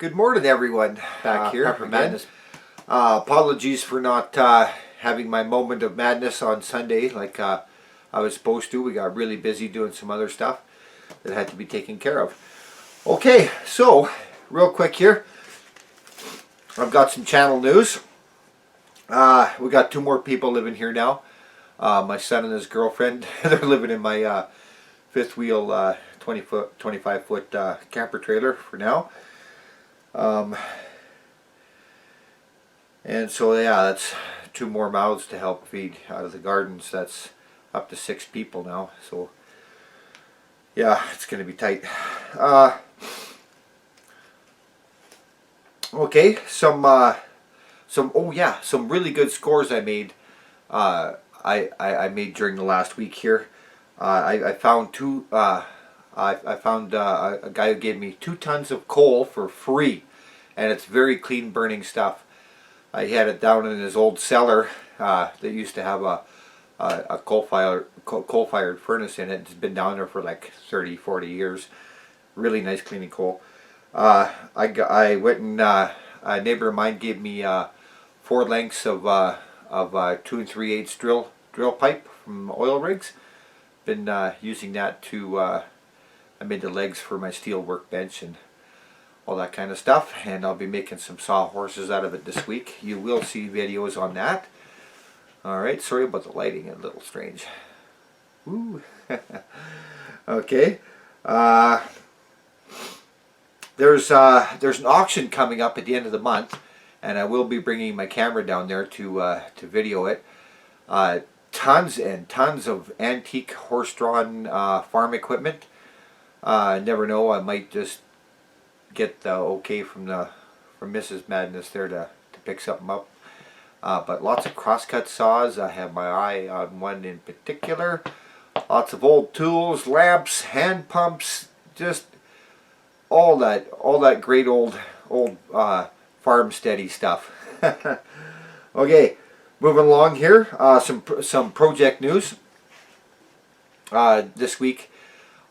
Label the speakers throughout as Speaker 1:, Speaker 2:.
Speaker 1: Good morning, everyone. Back here
Speaker 2: Pepper
Speaker 1: again.
Speaker 2: Madness.
Speaker 1: Apologies for not having my moment of madness on Sunday like I was supposed to. We got really busy doing some other stuff that had to be taken care of. Okay, so real quick here, I've got some channel news. We got two more people living here now. My son and his girlfriend. They're living in my fifth wheel 25 foot camper trailer for now. And so yeah, that's two more mouths to help feed out of the gardens. That's up to 6 people now. So yeah, it's going to be tight. Okay, some really good scores I made. I made during the last week here. I found I found a guy who gave me 2 tons of coal for free, and it's very clean burning stuff. I had it down in his old cellar that used to have a coal-fired furnace in it. It's been down there for like 30-40 years. Really nice cleaning coal. I went and a neighbor of mine gave me 4 lengths of 2 3/8 drill pipe from oil rigs. Been using that to I made the legs for my steel workbench and all that kind of stuff, and I'll be making some sawhorses out of it this week. You will see videos on that. Alright, sorry about the lighting, a little strange. Ooh. Okay. There's an auction coming up at the end of the month, and I will be bringing my camera down there to video it. Tons and tons of antique horse-drawn farm equipment. Never know, I might just get the okay from Mrs. Madness there to pick something up. But lots of crosscut saws. I have my eye on one in particular. Lots of old tools, lamps, hand pumps, just all that great old farmsteady stuff. Okay, moving along here. Some project news this week.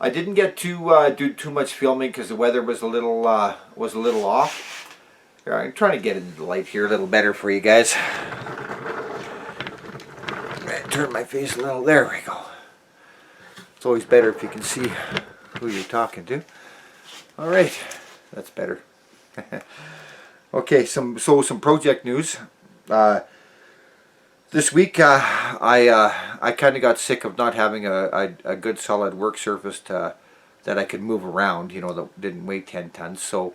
Speaker 1: I didn't get to do too much filming because the weather was a little off. Here, I'm trying to get into the light here a little better for you guys. Turn my face a little. There we go. It's always better if you can see who you're talking to. All right, that's better. Okay, some project news. This week, I kind of got sick of not having a good solid work surface that I could move around. You know, that didn't weigh 10 tons. So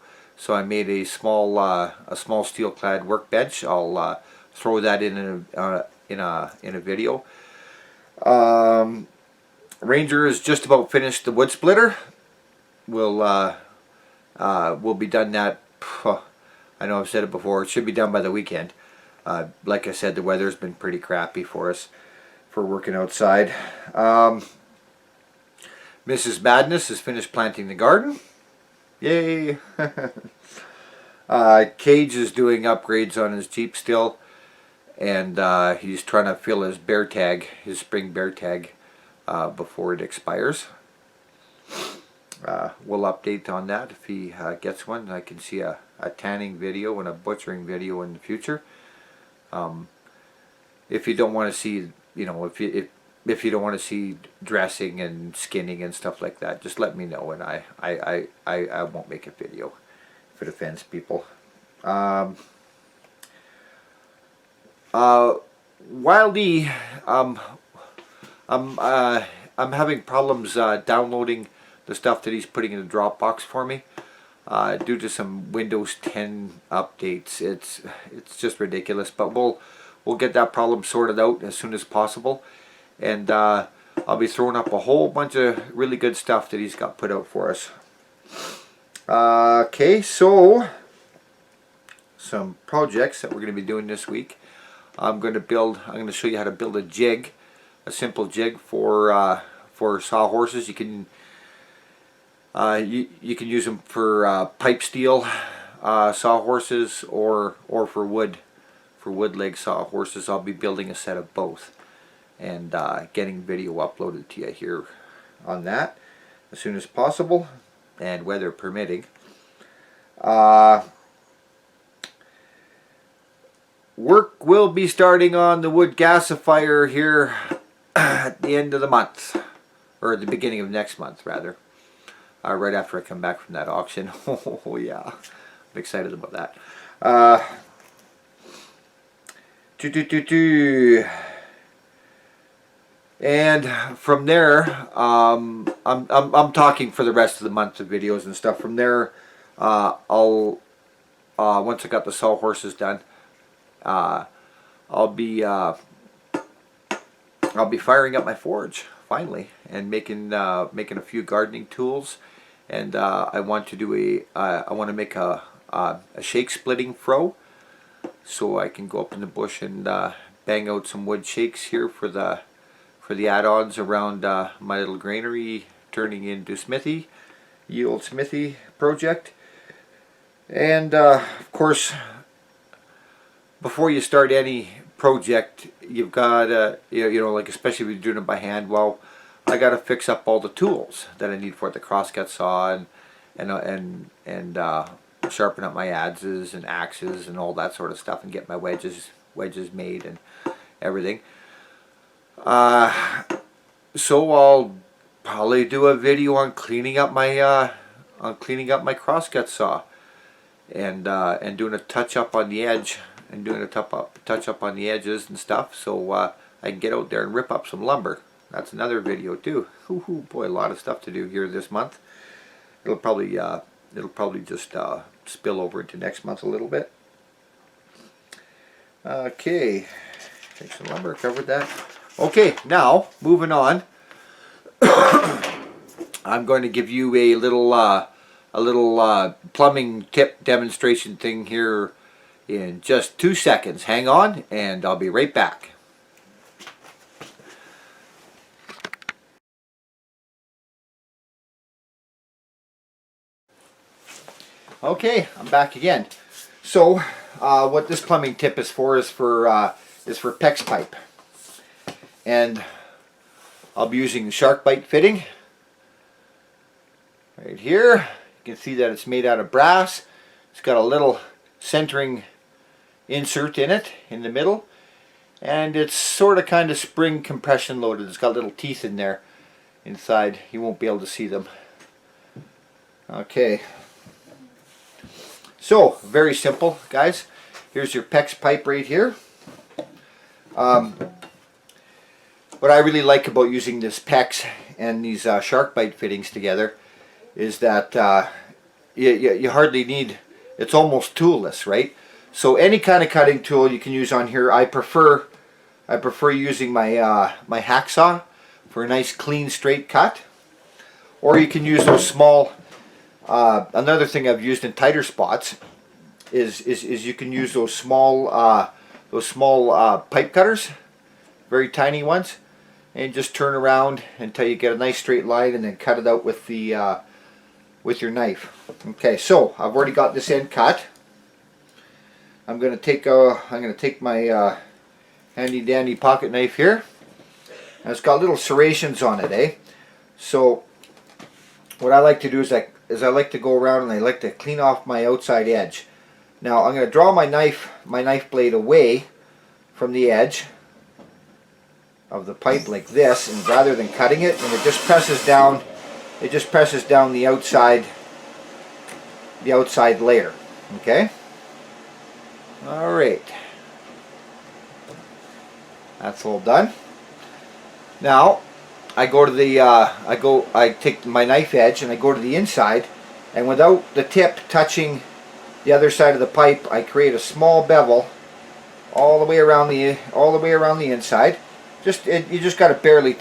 Speaker 1: I made a small steel clad workbench. I'll throw that in a video. Ranger is just about finished the wood splitter. We'll be done that. I know I've said it before. It should be done by the weekend. Like I said, the weather's been pretty crappy for us for working outside. Mrs. Madness has finished planting the garden. Yay! Cage is doing upgrades on his Jeep still, and he's trying to fill his bear tag, his spring bear tag, before it expires. We'll update on that if he gets one. I can see a tanning video and a butchering video in the future. If you don't want to see, you know, if you don't want to see dressing and skinning and stuff like that, just let me know, and I won't make a video if it offends people. Wildy, I'm having problems downloading the stuff that he's putting in the Dropbox for me. Due to some Windows 10 updates. It's just ridiculous, but we'll get that problem sorted out as soon as possible, and I'll be throwing up a whole bunch of really good stuff that he's got put out for us. Okay, so some projects that we're going to be doing this week. I'm going to show you how to build a jig, a simple jig for sawhorses. You can use them for pipe steel sawhorses or for wood leg sawhorses. I'll be building a set of both and getting video uploaded to you here on that as soon as possible and weather permitting. Work will be starting on the wood gasifier here at the end of the month, or the beginning of next month rather, right after I come back from that auction. Oh yeah, I'm excited about that. And from there, I'm talking for the rest of the month of videos and stuff. From there, I'll once I got the sawhorses done, I'll be firing up my forge finally and making a few gardening tools, and I want to do I want to make a shake splitting froe, so I can go up in the bush and bang out some wood shakes here for the add-ons around my little granary turning into smithy, ye old smithy project. And of course, before you start any project, you've got you know, like especially if you're doing it by hand, well, I got to fix up all the tools that I need for it, the crosscut saw and sharpen up my adzes and axes and all that sort of stuff, and get my wedges made and everything. So I'll probably do a video on cleaning up my crosscut saw, and doing a touch up on the edge, and doing a touch up on the edges and stuff, so I can get out there and rip up some lumber. That's another video too. Ooh, boy, a lot of stuff to do here this month. It'll probably just spill over into next month a little bit. Okay, take some lumber, covered that. Okay, now moving on. I'm going to give you a little plumbing tip demonstration thing here in just 2 seconds. Hang on, and I'll be right back. Okay, I'm back again. So, what this plumbing tip is for PEX pipe, and I'll be using the SharkBite fitting right here. You can see that it's made out of brass. It's got a little centering insert in it in the middle, and it's sort of kind of spring compression loaded. It's got little teeth in there inside. You won't be able to see them. Okay. So, very simple, guys. Here's your PEX pipe right here. What I really like about using this PEX and these SharkBite fittings together is that you hardly need, it's almost toolless, right? So any kind of cutting tool you can use on here. I prefer using my my hacksaw for a nice clean straight cut, or you can use those small. Another thing I've used in tighter spots is you can use those small pipe cutters, very tiny ones, and just turn around until you get a nice straight line, and then cut it out with the with your knife. Okay, so I've already got this end cut. I'm going to take my handy dandy pocket knife here, and it's got little serrations on it, eh? So what I like to do is I like to go around and I like to clean off my outside edge. Now I'm going to draw my knife blade away from the edge of the pipe like this, and rather than cutting it, and it just presses down the outside layer. Okay? Alright. That's all done. Now I go to the I take my knife edge and I go to the inside, and without the tip touching the other side of the pipe, I create a small bevel all the way around the inside. You just got to barely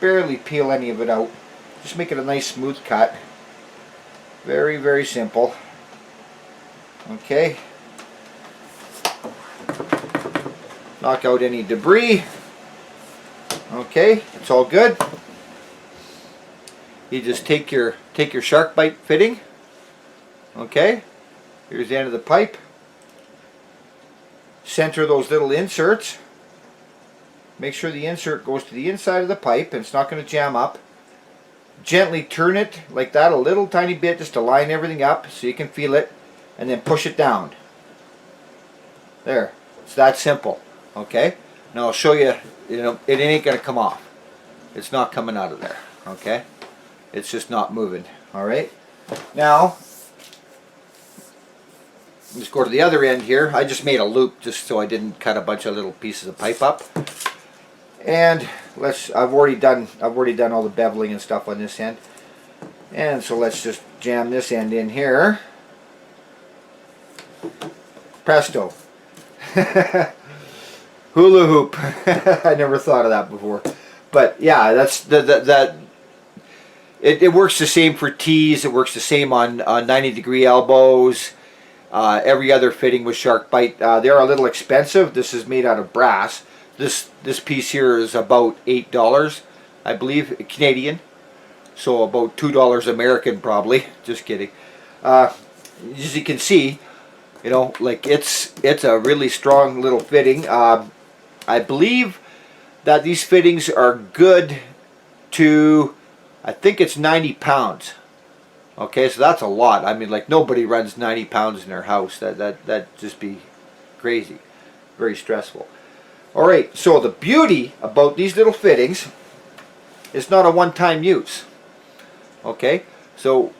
Speaker 1: barely peel any of it out. Just make it a nice smooth cut. Very, very simple. Okay. Knock out any debris. Okay, it's all good. You just take your SharkBite fitting. Okay, here's the end of the pipe. Center those little inserts. Make sure the insert goes to the inside of the pipe and it's not going to jam up. gently turn it like that a little tiny bit just to line everything up so you can feel it, and then push it down. There. It's that simple. Okay? Now I'll show you, it ain't going to come off. It's not coming out of there. Okay? It's just not moving. Alright? Now, let's go to the other end here. I just made a loop just so I didn't cut a bunch of little pieces of pipe up. And I've already done all the beveling and stuff on this end. And so let's just jam this end in here. Presto. Hula hoop. I never thought of that before. But yeah, that's it works the same for tees. It works the same on 90-degree elbows. Every other fitting with SharkBite. They're a little expensive. This is made out of brass. This piece here is about $8, I believe, Canadian. So about $2 American probably. Just kidding. As you can see, like it's a really strong little fitting. I believe that these fittings are good to, I think it's 90 pounds. Okay, so that's a lot. I mean, like, nobody runs 90 pounds in their house. That'd just be crazy. Very stressful. Alright, so the beauty about these little fittings is not a one-time use. Okay, so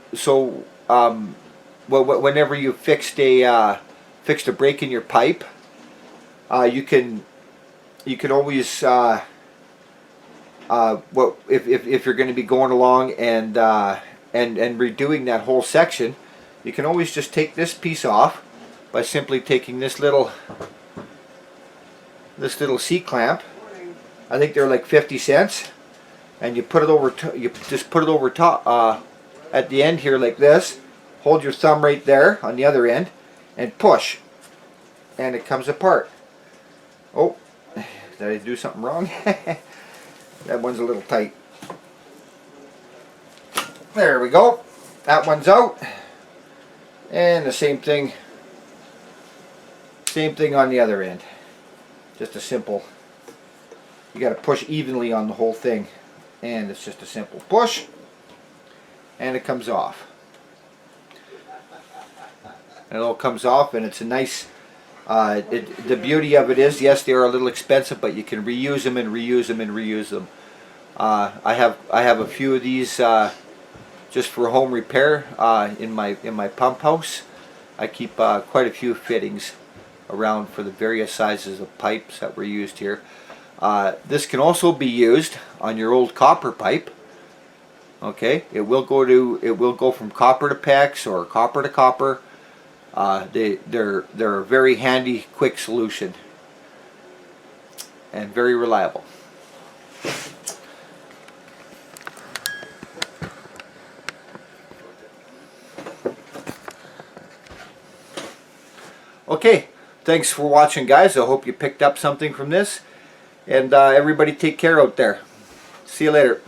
Speaker 1: whenever you fixed a break in your pipe, you can always if you're going to be going along and redoing that whole section, you can always just take this piece off by simply taking this little C-clamp. I think they're like 50 cents, and you put it over you just put it over top at the end here like this. Hold your thumb right there on the other end and push, and it comes apart. Oh, did I do something wrong? That one's a little tight. There we go. That one's out. And the same thing on the other end. Just a simple, you got to push evenly on the whole thing, and it's just a simple push, and it comes off. And it all comes off, and it's a nice, the beauty of it is, yes, they are a little expensive, but you can reuse them and reuse them and reuse them. I have a few of these just for home repair in my pump house. I keep quite a few fittings around for the various sizes of pipes that were used here. This can also be used on your old copper pipe. Okay, it will go from copper to PEX or copper to copper. They're a very handy, quick solution and very reliable. Okay, thanks for watching, guys. I hope you picked up something from this, and everybody take care out there. See you later.